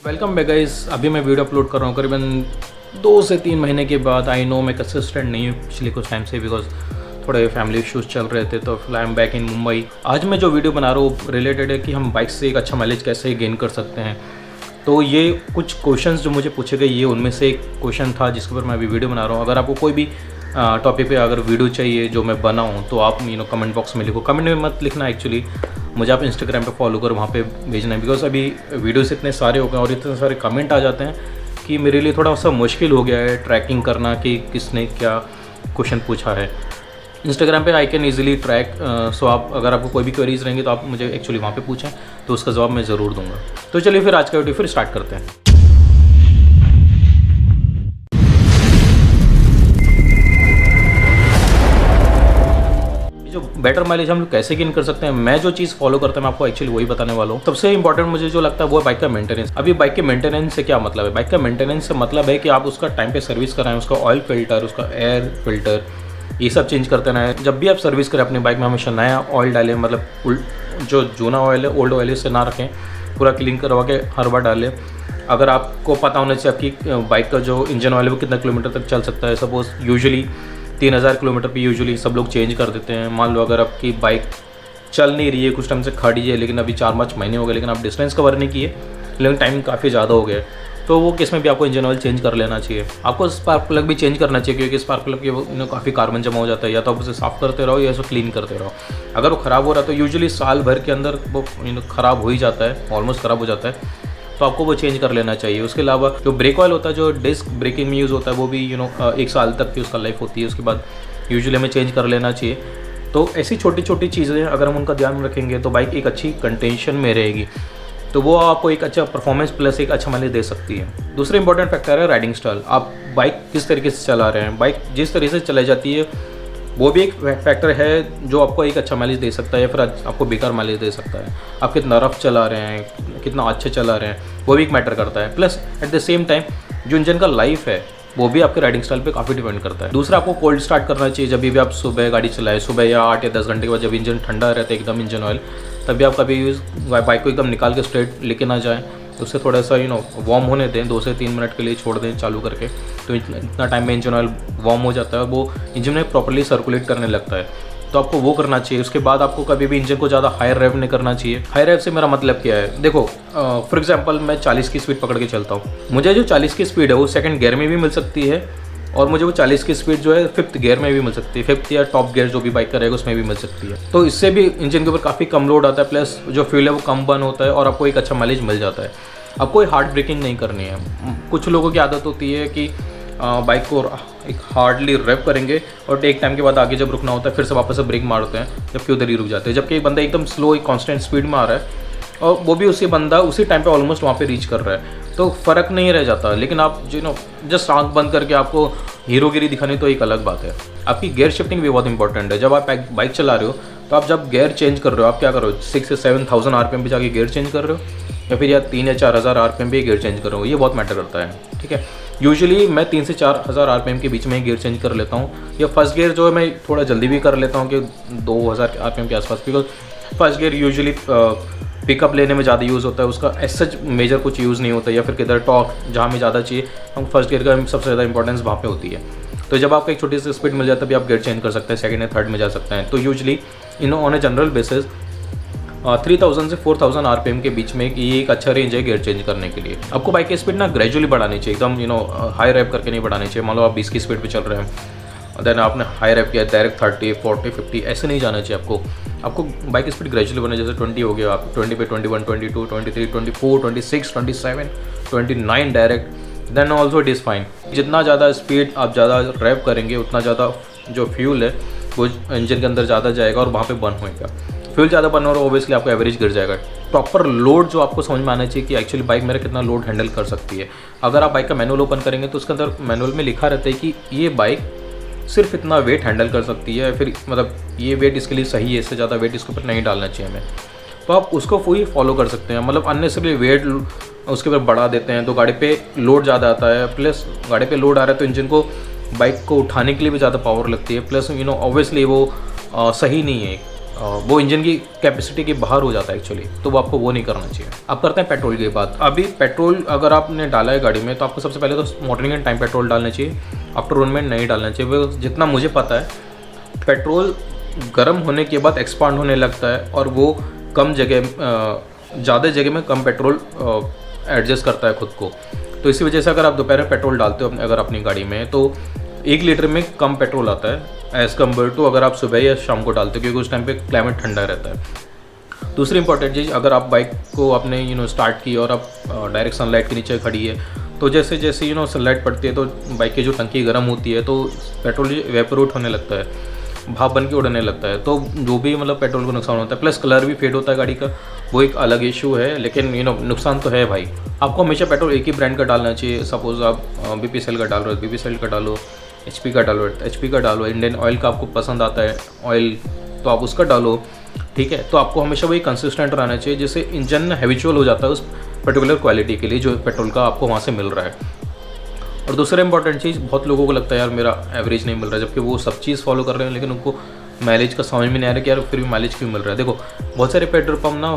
Welcome back guys. अभी मैं video upload कर रहा हूँ करीबन 2 से 3 महीने के बाद। आई नो मैं कंसिस्टेंट नहीं हूँ पिछले कुछ टाइम से, बिकॉज थोड़े फैमिली इश्यूज़ चल रहे थे। तो I am back in Mumbai. आज मैं जो वीडियो बना रहा हूँ रिलेटेड है कि हम बाइक से एक अच्छा माइलेज कैसे गेन कर सकते हैं। तो ये कुछ क्वेश्चंस जो मुझे पूछे गए, ये उनमें से एक क्वेश्चन था जिसके ऊपर मैं अभी वीडियो बना रहा हूँ। अगर आपको कोई भी टॉपिक पे अगर वीडियो चाहिए जो मैं बनाऊँ तो आप कमेंट बॉक्स में लिखो। कमेंट में मत लिखना, एक्चुअली मुझे आप इंस्टाग्राम पे फॉलो कर वहाँ पे भेजना है, बिकॉज अभी वीडियोस इतने सारे हो गए और इतने सारे कमेंट आ जाते हैं कि मेरे लिए थोड़ा सा मुश्किल हो गया है ट्रैकिंग करना कि किसने क्या क्वेश्चन पूछा है। इंस्टाग्राम पे आई कैन ईजिली ट्रैक। सो आप अगर आपको कोई भी क्वेरीज रहेंगी तो आप मुझे एक्चुअली वहाँ पे पूछें तो उसका जवाब मैं ज़रूर दूंगा। तो चलिए फिर आज का वीडियो फिर स्टार्ट करते हैं। जो बेटर माइलेज हम लोग कैसे गेन कर सकते हैं, मैं जो चीज़ फॉलो करता हूँ मैं आपको एक्चुअली वही बताने वाला हूँ। सबसे इंपॉर्टेंट मुझे जो लगता है वो है बाइक का मेंटेनेंस। अभी बाइक के मेंटेनेंस से क्या मतलब है? बाइक का मेंटेनेंस से मतलब है कि आप उसका टाइम पे सर्विस कराएं, उसका ऑयल फिल्टर, उसका एयर फिल्टर, ये सब चेंज करते रहें। जब भी आप सर्विस करें अपनी बाइक में हमेशा नया ऑयल डालें, मतलब जो जूना ऑयल है, ओल्ड ऑयल से ना रखें, पूरा क्लीन करवा के हर बार डालें। अगर आपको पता होना चाहिए आपकी बाइक का जो इंजन ऑयल है वो कितना किलोमीटर तक चल सकता है। सपोज यूजुअली 3000 किलोमीटर पे यूजुअली सब लोग चेंज कर देते हैं। मान लो अगर आपकी बाइक चल नहीं रही है, कुछ टाइम से खड़ी है, लेकिन अभी 4-5 महीने हो गए, लेकिन आप डिस्टेंस कवर नहीं किए, लेकिन टाइम काफ़ी ज़्यादा हो गया, तो वो केस में भी आपको इंजन ऑयल चेंज कर लेना चाहिए। आपको स्पार्क प्लग भी चेंज करना चाहिए, क्योंकि स्पार्क प्लग के काफ़ी कार्बन जमा हो जाता है। या तो आप उसे साफ़ करते रहो या उसे क्लीन करते रहो। अगर वो ख़राब हो रहा है तो यूजुअली साल भर के अंदर वो ख़राब हो ही जाता है, ऑलमोस्ट ख़राब हो जाता है, तो आपको वो चेंज कर लेना चाहिए। उसके अलावा जो ब्रेक ऑयल होता है, जो डिस्क ब्रेकिंग में यूज़ होता है, वो भी 1 साल तक की उसका लाइफ होती है। उसके बाद यूजुअली हमें चेंज कर लेना चाहिए। तो ऐसी छोटी छोटी चीज़ें अगर हम उनका ध्यान रखेंगे तो बाइक एक अच्छी कंडीशन में रहेगी, तो वो आपको एक अच्छा परफॉर्मेंस प्लस एक अच्छा माइलेज दे सकती है। दूसरा इंपॉर्टेंट फैक्टर है राइडिंग स्टाइल। आप बाइक किस तरीके से चला रहे हैं, बाइक जिस तरीके से चलाई जाती है वो भी एक फैक्टर है जो आपको एक अच्छा माइलेज दे सकता है या फिर आपको बेकार माइलेज दे सकता है। आप कितना रफ चला रहे हैं, कितना अच्छे चला रहे हैं, वो भी एक मैटर करता है। Plus at the same time जो इंजन का लाइफ है वो भी आपके राइडिंग स्टाइल पे काफ़ी डिपेंड करता है। दूसरा, आपको कोल्ड स्टार्ट करना चाहिए जब भी आप सुबह गाड़ी चलाएं, सुबह या 8 या 10 घंटे के बाद जब इंजन ठंडा रहता है एकदम इंजन ऑयल, तभी आप कभी बाइक को एकदम निकाल के स्ट्रेट लेके ना जाएं। उससे थोड़ा सा वार्म होने दें, 2 से 3 मिनट के लिए छोड़ दें चालू करके, तो इतना टाइम में इंजन ऑयल वार्म हो जाता है और वो इंजन में प्रॉपर्ली सर्कुलेट करने लगता है। तो आपको वो करना चाहिए। उसके बाद आपको कभी भी इंजन को ज़्यादा हाई रेव नहीं करना चाहिए। हाई रेव से मेरा मतलब क्या है, देखो फॉर एग्जांपल मैं 40 की स्पीड पकड़ के चलता हूँ। मुझे जो 40 की स्पीड है वो सेकंड गियर में भी मिल सकती है, और मुझे वो 40 की स्पीड जो है 5th गियर में भी मिल सकती है। 5th या टॉप गियर जो भी बाइक का रहेगा उसमें भी मिल सकती है। तो इससे भी इंजन के ऊपर काफ़ी कम लोड आता है, प्लस जो फ्यूल है वो कम बर्न होता है और आपको एक अच्छा माइलेज मिल जाता है। आपको हार्ड ब्रेकिंग नहीं करनी है। कुछ लोगों की आदत होती है कि बाइक को एक हार्डली रेव करेंगे और एक टाइम के बाद आगे जब रुकना होता है फिर से वापस से ब्रेक मारते हैं, जबकि उधर ही रुक जाते हैं। जबकि एक बंदा एकदम स्लो एक कांस्टेंट स्पीड में आ रहा है और वो भी उसी बंदा उसी टाइम पे ऑलमोस्ट वहाँ पे रीच कर रहा है, तो फ़र्क नहीं रह जाता। लेकिन आप जस्ट आँख बंद करके आपको हीरोगिरी दिखानी तो एक अलग बात है। आपकी गियर शिफ्टिंग भी बहुत इंपॉर्टेंट है। जब आप बाइक चला रहे हो तो आप जब गियर चेंज कर रहे हो, आप क्या कर रहे हो, 6 से 7,000 RPM पे जाके गियर चेंज कर रहे हो, या फिर या 3 या 4,000 RPM पे गियर चेंज कर रहे हो, ये बहुत मैटर करता है। ठीक है, यूजुअली मैं 3 से 4,000 RPM के बीच में गियर चेंज कर लेता हूँ। या फर्स्ट गियर जो है मैं थोड़ा जल्दी भी कर लेता हूँ कि 2,000 RPM के आसपास, because first gear usually pickup लेने में ज़्यादा यूज़ होता है, उसका सच मेजर कुछ यूज़ नहीं होता। या फिर किधर टॉर्क जहाँ में ज़्यादा चाहिए, हम फर्स्ट गियर का सबसे ज़्यादा इंपॉर्टेंस वहाँ पे होती है। तो जब आपको एक छोटी सी स्पीड मिल जाता है तभी आप गियर चेंज कर सकते हैं, सेकंड या थर्ड में जा सकते हैं। तो usually on a general basis 3000 से 4000 RPM के बीच में ये एक अच्छा रेंज है गियर चेंज करने के लिए। आपको बाइक की स्पीड ना ग्रेजुअली बढ़ानी चाहिए, एकदम हाई रैप करके नहीं बढ़ानी चाहिए। मान लो आप 20 की स्पीड पे चल रहे हैं, देन आपने हाई रैप किया, डायरेक्ट 30, 40, 50 ऐसे नहीं जाना चाहिए। आपको बाइक की स्पीड ग्रेजुअली बढ़ानी, जैसे 20 हो गया, आप 20 पे 21, 22, 23, 24, 26, 27, 29 direct, then also it is fine. जितना ज़्यादा स्पीड आप ज़्यादा रैप करेंगे उतना ज़्यादा जो फ्यूल है वो इंजन के अंदर ज़्यादा जाएगा और वहाँ पे बर्न होएगा। फ्यूल ज़्यादा बर्न हो रहा है, ओबियसली आपका एवरेज गिर जाएगा। प्रॉपर लोड जो आपको समझ में आना चाहिए कि एक्चुअली बाइक मेरा कितना लोड हैंडल कर सकती है। अगर आप बाइक का मैनुअल ओपन करेंगे तो उसके अंदर मैनुअल में लिखा रहता है कि ये बाइक सिर्फ इतना वेट हैंडल कर सकती है, फिर मतलब ये वेट इसके लिए सही है, इससे ज़्यादा वेट इसके ऊपर नहीं डालना चाहिए हमें। तो आप उसको वही फॉलो कर सकते हैं। मतलब अननेसेसरी वेट उसके ऊपर बढ़ा देते हैं तो गाड़ी पे लोड ज़्यादा आता है, प्लस गाड़ी पे लोड आ रहा है तो इंजन को बाइक को उठाने के लिए भी ज़्यादा पावर लगती है, प्लस ऑब्वियसली वो सही नहीं है। वो इंजन की कैपेसिटी के बाहर हो जाता है एक्चुअली, तो वो आपको वो नहीं करना चाहिए। अब करते हैं पेट्रोल की बात। अभी पेट्रोल अगर आपने डाला है गाड़ी में तो आपको सबसे पहले तो मॉडलिंग एंड टाइम पेट्रोल डालना चाहिए, आफ्टर रन में नहीं डालना चाहिए। वो जितना मुझे पता है पेट्रोल गर्म होने के बाद एक्सपांड होने लगता है और वो कम जगह ज़्यादा जगह में कम पेट्रोल एडजस्ट करता है खुद को। तो इसी वजह से अगर आप दोपहर में पेट्रोल डालते हो अगर अपनी गाड़ी में तो 1 लीटर में कम पेट्रोल आता है एज़ कम्पेयर टू अगर आप सुबह या शाम को डालते हो, क्योंकि उस टाइम पे क्लाइमेट ठंडा रहता है। दूसरी इंपॉर्टेंट चीज़, अगर आप बाइक को आपने स्टार्ट की और आप डायरेक्ट सनलाइट के नीचे खड़ी है तो जैसे जैसे सनलाइट पड़ती है तो बाइक की जो टंकी गर्म होती है तो पेट्रोल वेपोरेट होने लगता है, भाप बन के उड़ने लगता है, तो जो भी मतलब पेट्रोल को नुकसान होता है। प्लस कलर भी फेड होता है गाड़ी का, वो एक अलग इशू है, लेकिन नुकसान तो है भाई। आपको हमेशा पेट्रोल एक ही ब्रांड का डालना चाहिए। सपोज आप BPCL का डाल रहे हो BPCL का डालो, HP का डालो HP का डालो, इंडियन ऑयल का आपको पसंद आता है ऑयल तो आप उसका डालो, ठीक है। तो आपको हमेशा वही कंसिस्टेंट रहना चाहिए जिससे इंजन हैबिचुअल हो जाता है उस पर्टिकुलर क्वालिटी के लिए जो पेट्रोल का आपको वहाँ से मिल रहा है। और दूसरा इंपॉर्टेंट चीज़, बहुत लोगों को लगता है यार मेरा एवरेज नहीं मिल रहा है, जबकि वो सब चीज़ फॉलो कर रहे हैं लेकिन उनको माइलेज का समझ में नहीं आ रहा कि यार फिर भी माइलेज क्यों मिल रहा है। देखो बहुत सारे पेट्रोल पंप ना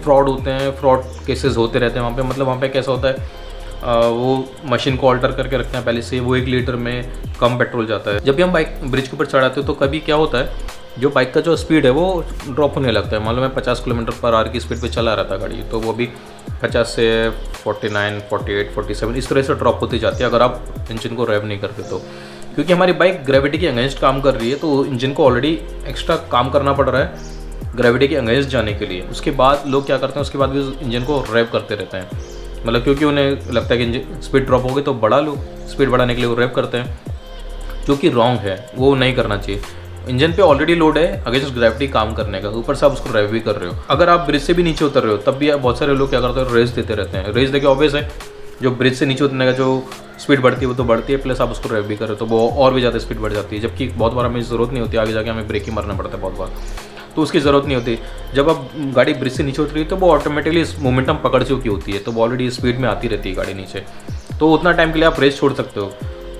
फ्रॉड होते हैं, फ्रॉड केसेस होते रहते हैं वहाँ पे। मतलब वहाँ पे कैसा होता है वो मशीन को ऑल्टर करके रखते हैं पहले से, वो 1 लीटर में कम पेट्रोल जाता है। जब भी हम बाइक ब्रिज के ऊपर चढ़ाते हो तो कभी क्या होता है जो बाइक का जो स्पीड है वो ड्रॉप होने लगता है। मान लो मैं 50 किलोमीटर/आवर की स्पीड पे चला रहा था गाड़ी, तो वो भी 50 से 49, 48, 47 इस तरह से ड्रॉप होती जाती है अगर आप इंजन को रेव नहीं करते तो। क्योंकि हमारी बाइक ग्रेविटी के अगेंस्ट काम कर रही है तो इंजन को ऑलरेडी एक्स्ट्रा काम करना पड़ रहा है ग्रेविटी के अगेंस्ट जाने के लिए। उसके बाद लोग क्या करते हैं, उसके बाद भी इंजन को रेव करते रहते हैं, मतलब क्योंकि उन्हें लगता है कि इंजन स्पीड ड्रॉप हो गई तो बढ़ा लो, स्पीड बढ़ाने के लिए वो रेव करते हैं, जो कि रॉन्ग है, वो नहीं करना चाहिए। इंजन पे ऑलरेडी लोड है अगेंस्ट ग्रेविटी काम करने का, ऊपर से आप उसको रेव भी कर रहे हो। अगर आप ब्रिज से भी नीचे उतर रहे हो तब भी बहुत सारे लोग क्या करते हैं रेस देते रहते हैं। रेस देके ऑब्वियस है जो ब्रिज से नीचे उतरने का जो स्पीड बढ़ती है वो तो बढ़ती है, प्लस आप उसको रेव भी कर रहे हो तो वो और भी ज़्यादा स्पीड बढ़ जाती है, जबकि बहुत बार हमें ज़रूरत नहीं होती, आगे जाके हमें ब्रेक ही मारना पड़ता है बहुत बार, तो उसकी ज़रूरत नहीं होती। जब आप गाड़ी ब्रिज से नीचे उतरी है तो वो ऑटोमेटिकली मोमेंटम पकड़ चुकी होती है, तो वो ऑलरेडी स्पीड में आती रहती है गाड़ी नीचे, तो उतना टाइम के लिए आप रेस छोड़ सकते हो।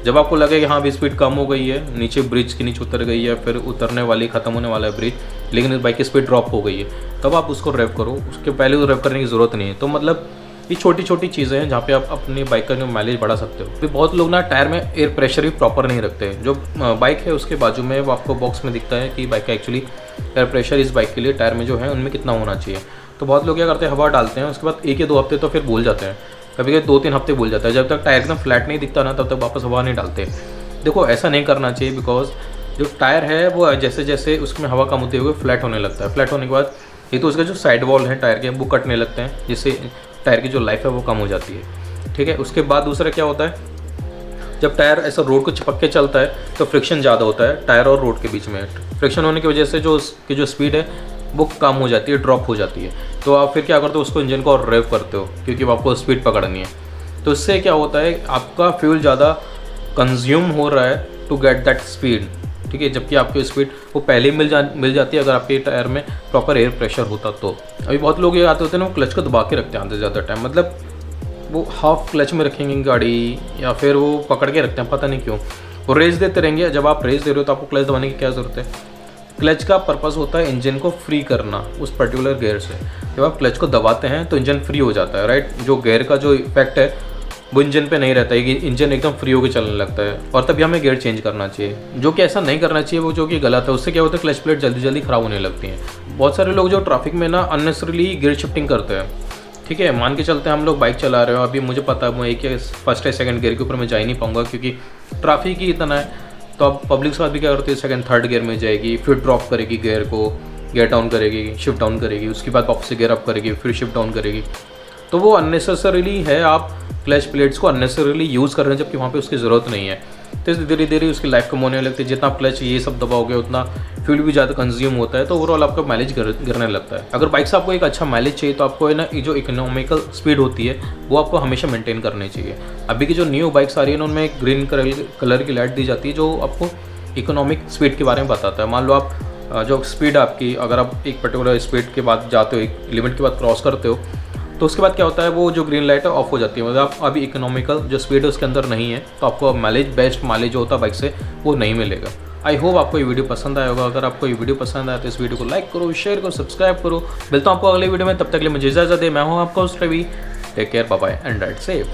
जब आपको लगे कि हाँ भी स्पीड कम हो गई है, नीचे ब्रिज के नीचे उतर गई है, फिर उतरने वाली ख़त्म होने वाला है ब्रिज, लेकिन इस बाइक की स्पीड ड्रॉप हो गई है, तब आप उसको रेव करो, उसके पहले तो रेव करने की ज़रूरत नहीं है। तो मतलब ये छोटी छोटी चीज़ें हैं जहाँ पे आप अपनी बाइक का जो माइलेज बढ़ा सकते हो। फिर बहुत लोग ना टायर में एयर प्रेशर भी प्रॉपर नहीं रखते हैं। जो बाइक है उसके बाजू में आपको बॉक्स में दिखता है कि बाइक का एक्चुअली एयर प्रेशर इस बाइक के लिए टायर में जो है उनमें कितना होना चाहिए। तो बहुत लोग क्या करते हैं हवा डालते हैं, उसके बाद 1 या 2 हफ्ते तो फिर भूल जाते हैं, कभी कभी 2-3 हफ्ते भूल जाता है। जब तक टायर एकदम फ्लैट नहीं दिखता ना तब तक वापस हवा नहीं डालते। देखो ऐसा नहीं करना चाहिए, बिकॉज जो टायर है वो जैसे जैसे उसमें हवा कम होते हुए फ्लैट होने लगता है। फ्लैट होने के बाद ये तो उसके जो साइड वॉल है टायर के वो कटने लगते हैं, जिससे टायर की जो लाइफ है वो कम हो जाती है, ठीक है। उसके बाद दूसरा क्या होता है, जब टायर ऐसा रोड को चिपक के चलता है तो फ्रिक्शन ज़्यादा होता है टायर और रोड के बीच में। फ्रिक्शन होने की वजह से जो उसकी जो स्पीड है वो कम हो जाती है, ड्रॉप हो जाती है। तो आप फिर क्या करते हो, उसको इंजन को और रेव करते हो क्योंकि आपको स्पीड पकड़नी है। तो इससे क्या होता है, आपका फ्यूल ज़्यादा कंज्यूम हो रहा है टू गेट दैट स्पीड, ठीक है, जबकि आपकी स्पीड वो पहले ही मिल जाती है अगर आपके टायर में प्रॉपर एयर प्रेशर होता तो। अभी बहुत लोग ये आते होते हैं ना, वो क्लच को दबा के रखते हैं आधे से ज़्यादा टाइम, मतलब वो हाफ क्लच में रखेंगे गाड़ी या फिर वो पकड़ के रखते हैं, पता नहीं क्यों। वो रेस देते रहेंगे, जब आप रेस दे रहे हो तो आपको क्लच दबाने की क्या ज़रूरत है। क्लच का पर्पस होता है इंजन को फ्री करना उस पर्टिकुलर गियर से। जब आप क्लच को दबाते हैं तो इंजन फ्री हो जाता है, राइट। जो गियर का जो इफेक्ट है वो इंजन पे नहीं रहता है कि इंजन एकदम फ्री होकर चलने लगता है, और तभी हमें गियर चेंज करना चाहिए, जो कि ऐसा नहीं करना चाहिए, वो जो कि गलत है। उससे क्या होता है, क्लच प्लेट जल्दी जल्दी ख़राब होने लगती हैं। बहुत सारे लोग जो ट्रैफिक में ना अननेसेसरीली गियर शिफ्टिंग करते हैं, ठीक है। मान के चलते हैं हम लोग बाइक चला रहे हो, अभी मुझे पता है मैं एक फर्स्ट या सेकंड गियर के ऊपर मैं जा ही नहीं पाऊंगा क्योंकि ट्रैफिक ही इतना है। तो अब पब्लिक साथ भी क्या करती है, सेकंड थर्ड गियर में जाएगी, फिर ड्रॉप करेगी गियर को, गियर डाउन करेगी, शिफ्ट डाउन करेगी, उसके बाद वापस से गियर अप करेगी, फिर शिफ्ट डाउन करेगी। तो वो अननेसेसरीली है, आप क्लच प्लेट्स को अननेसेसरीली यूज़ कर रहे हैं जबकि वहाँ पे उसकी ज़रूरत नहीं है। तो धीरे धीरे उसकी लाइफ कम होने लगती है। जितना आप क्लच ये सब दबाओगे उतना फ्यूल भी ज़्यादा कंज्यूम होता है, तो ओवरऑल आपका माइलेज गिरने लगता है। अगर बाइक से आपको एक अच्छा माइलेज चाहिए तो आपको है ना, जो इकोनॉमिकल स्पीड होती है वो आपको हमेशा मेंटेन करनी चाहिए। अभी की जो न्यू बाइक्स आ रही है ना उनमें एक ग्रीन कलर की लाइट दी जाती है जो आपको इकोनॉमिक स्पीड के बारे में बताता है। मान लो आप जो स्पीड आपकी, अगर आप एक पर्टिकुलर स्पीड के बाद जाते हो, एक लिमिट के बाद क्रॉस करते हो, तो उसके बाद क्या होता है, वो जो ग्रीन लाइट है ऑफ हो जाती है। मतलब आप अभी इकोनॉमिकल जो स्पीड है उसके अंदर नहीं है, तो आपको माइलेज, बेस्ट माइलेज जो होता है बाइक से वो नहीं मिलेगा। आई होप आपको ये वीडियो पसंद आया होगा। अगर आपको ये वीडियो पसंद आया तो इस वीडियो को लाइक करो, शेयर करो, सब्सक्राइब करो। मिलता हूँ आपको अगले वीडियो में, तब तक के लिए मुझे इजाज़त दे। मैं हूँ आपका host Ravi. Take care, bye bye and ride safe.